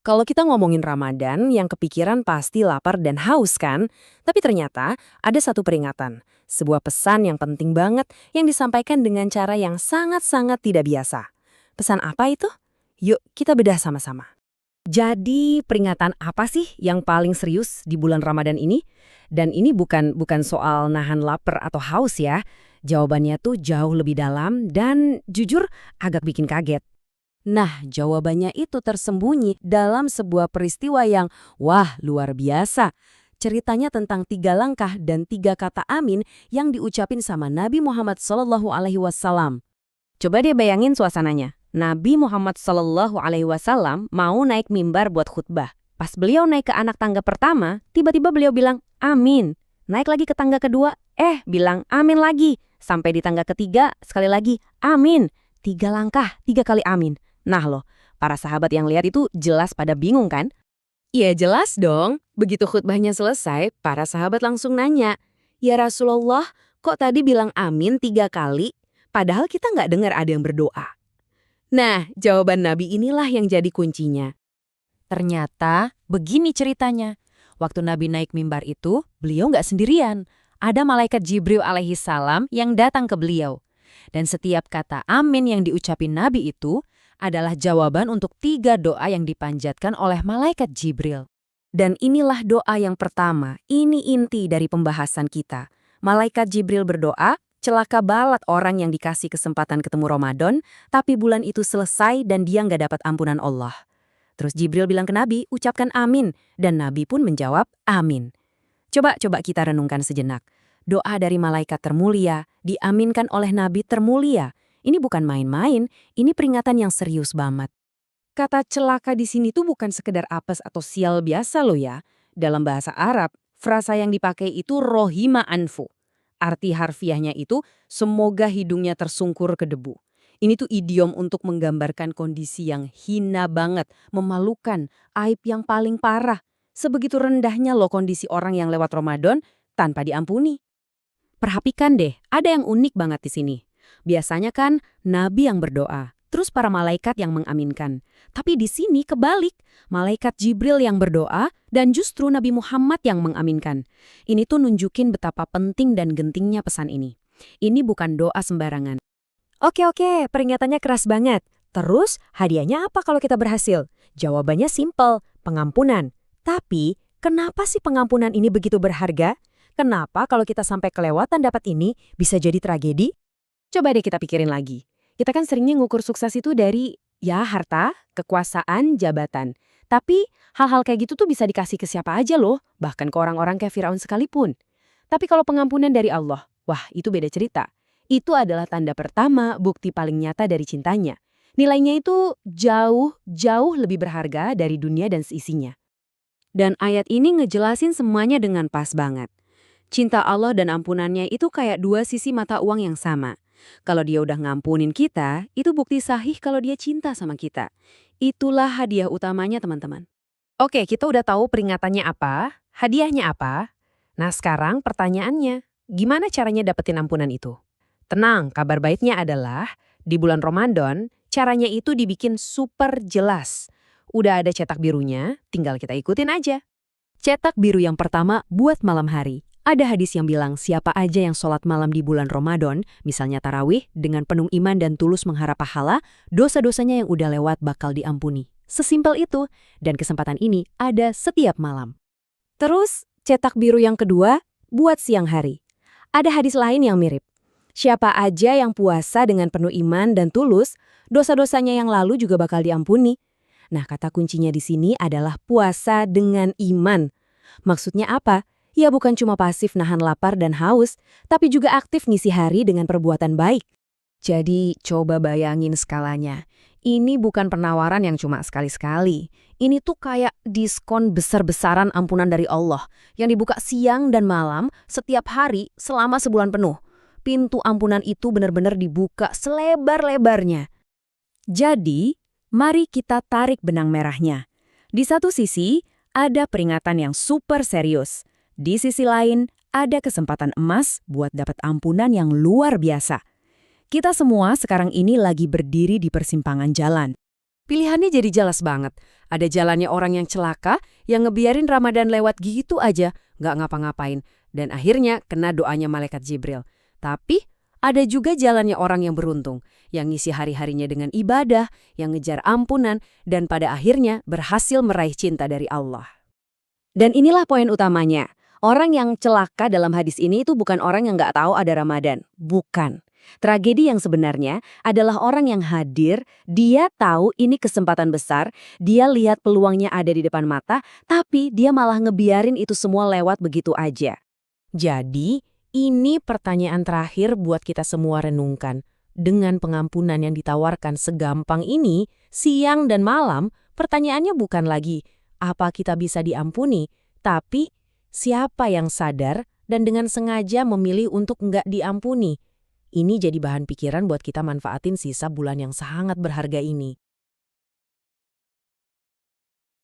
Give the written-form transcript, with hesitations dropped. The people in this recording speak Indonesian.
Kalau kita ngomongin Ramadan, yang kepikiran pasti lapar dan haus kan? Tapi ternyata ada satu peringatan, sebuah pesan yang penting banget yang disampaikan dengan cara yang sangat-sangat tidak biasa. Pesan apa itu? Yuk kita bedah sama-sama. Jadi peringatan apa sih yang paling serius di bulan Ramadan ini? Dan ini bukan soal nahan lapar atau haus ya. Jawabannya tuh jauh lebih dalam dan jujur agak bikin kaget. Nah, jawabannya itu tersembunyi dalam sebuah peristiwa yang, wah, luar biasa. Ceritanya tentang 3 langkah dan 3 kata amin yang diucapin sama Nabi Muhammad SAW. Coba deh bayangin suasananya. Nabi Muhammad SAW mau naik mimbar buat khutbah. Pas beliau naik ke anak tangga pertama, tiba-tiba beliau bilang, amin. Naik lagi ke tangga kedua, bilang amin lagi. Sampai di tangga ketiga, sekali lagi, amin. 3 langkah, 3 kali amin. Nah loh, para sahabat yang lihat itu jelas pada bingung kan? Iya jelas dong. Begitu khutbahnya selesai, para sahabat langsung nanya, ya Rasulullah, kok tadi bilang amin 3 kali? Padahal kita nggak dengar ada yang berdoa. Nah, jawaban Nabi inilah yang jadi kuncinya. Ternyata begini ceritanya. Waktu Nabi naik mimbar itu, beliau nggak sendirian. Ada malaikat Jibril alaihi salam yang datang ke beliau. Dan setiap kata amin yang diucapin Nabi itu adalah jawaban untuk 3 doa yang dipanjatkan oleh malaikat Jibril. Dan inilah doa yang pertama, ini inti dari pembahasan kita. Malaikat Jibril berdoa, celaka balat orang yang dikasih kesempatan ketemu Ramadan, tapi bulan itu selesai dan dia nggak dapat ampunan Allah. Terus Jibril bilang ke Nabi, ucapkan amin, dan Nabi pun menjawab amin. Coba kita renungkan sejenak. Doa dari malaikat termulia, diaminkan oleh Nabi termulia. Ini bukan main-main, ini peringatan yang serius banget. Kata celaka di sini tuh bukan sekedar apes atau sial biasa loh ya. Dalam bahasa Arab, frasa yang dipakai itu rohima anfu. Arti harfiahnya itu semoga hidungnya tersungkur ke debu. Ini tuh idiom untuk menggambarkan kondisi yang hina banget, memalukan, aib yang paling parah. Sebegitu rendahnya loh kondisi orang yang lewat Ramadan tanpa diampuni. Perhatikan deh, ada yang unik banget di sini. Biasanya kan Nabi yang berdoa, terus para malaikat yang mengaminkan. Tapi di sini kebalik, malaikat Jibril yang berdoa dan justru Nabi Muhammad yang mengaminkan. Ini tuh nunjukin betapa penting dan gentingnya pesan ini. Ini bukan doa sembarangan. Oke, peringatannya keras banget. Terus hadiahnya apa kalau kita berhasil? Jawabannya simpel, pengampunan. Tapi kenapa sih pengampunan ini begitu berharga? Kenapa kalau kita sampai kelewatan dapat ini bisa jadi tragedi? Coba deh kita pikirin lagi. Kita kan seringnya ngukur sukses itu dari, ya harta, kekuasaan, jabatan. Tapi hal-hal kayak gitu tuh bisa dikasih ke siapa aja loh, bahkan ke orang-orang kayak Firaun sekalipun. Tapi kalau pengampunan dari Allah, wah itu beda cerita. Itu adalah tanda pertama, bukti paling nyata dari cintanya. Nilainya itu jauh lebih berharga dari dunia dan seisinya. Dan ayat ini ngejelasin semuanya dengan pas banget. Cinta Allah dan ampunannya itu kayak 2 sisi mata uang yang sama. Kalau dia udah ngampunin kita, itu bukti sahih kalau dia cinta sama kita. Itulah hadiah utamanya teman-teman. Oke, kita udah tahu peringatannya apa, hadiahnya apa. Nah sekarang pertanyaannya, gimana caranya dapetin ampunan itu? Tenang, kabar baiknya adalah di bulan Ramadan, caranya itu dibikin super jelas. Udah ada cetak birunya, tinggal kita ikutin aja. Cetak biru yang pertama buat malam hari. Ada hadis yang bilang siapa aja yang sholat malam di bulan Ramadan, misalnya tarawih, dengan penuh iman dan tulus mengharap pahala, dosa-dosanya yang udah lewat bakal diampuni. Sesimpel itu, dan kesempatan ini ada setiap malam. Terus, cetak biru yang kedua, buat siang hari. Ada hadis lain yang mirip. Siapa aja yang puasa dengan penuh iman dan tulus, dosa-dosanya yang lalu juga bakal diampuni. Nah, kata kuncinya di sini adalah puasa dengan iman. Maksudnya apa? Ya bukan cuma pasif nahan lapar dan haus, tapi juga aktif ngisi hari dengan perbuatan baik. Jadi coba bayangin skalanya. Ini bukan penawaran yang cuma sekali-sekali. Ini tuh kayak diskon besar-besaran ampunan dari Allah yang dibuka siang dan malam setiap hari selama sebulan penuh. Pintu ampunan itu benar-benar dibuka selebar-lebarnya. Jadi, mari kita tarik benang merahnya. Di satu sisi, ada peringatan yang super serius. Di sisi lain, ada kesempatan emas buat dapat ampunan yang luar biasa. Kita semua sekarang ini lagi berdiri di persimpangan jalan. Pilihannya jadi jelas banget. Ada jalannya orang yang celaka, yang ngebiarin Ramadan lewat gitu aja, nggak ngapa-ngapain. Dan akhirnya kena doanya malaikat Jibril. Tapi ada juga jalannya orang yang beruntung, yang ngisi hari-harinya dengan ibadah, yang ngejar ampunan, dan pada akhirnya berhasil meraih cinta dari Allah. Dan inilah poin utamanya. Orang yang celaka dalam hadis ini itu bukan orang yang nggak tahu ada Ramadan. Bukan. Tragedi yang sebenarnya adalah orang yang hadir, dia tahu ini kesempatan besar, dia lihat peluangnya ada di depan mata, tapi dia malah ngebiarin itu semua lewat begitu aja. Jadi, ini pertanyaan terakhir buat kita semua renungkan. Dengan pengampunan yang ditawarkan segampang ini, siang dan malam, pertanyaannya bukan lagi apa kita bisa diampuni, tapi siapa yang sadar dan dengan sengaja memilih untuk nggak diampuni. Ini jadi bahan pikiran buat kita manfaatin sisa bulan yang sangat berharga ini.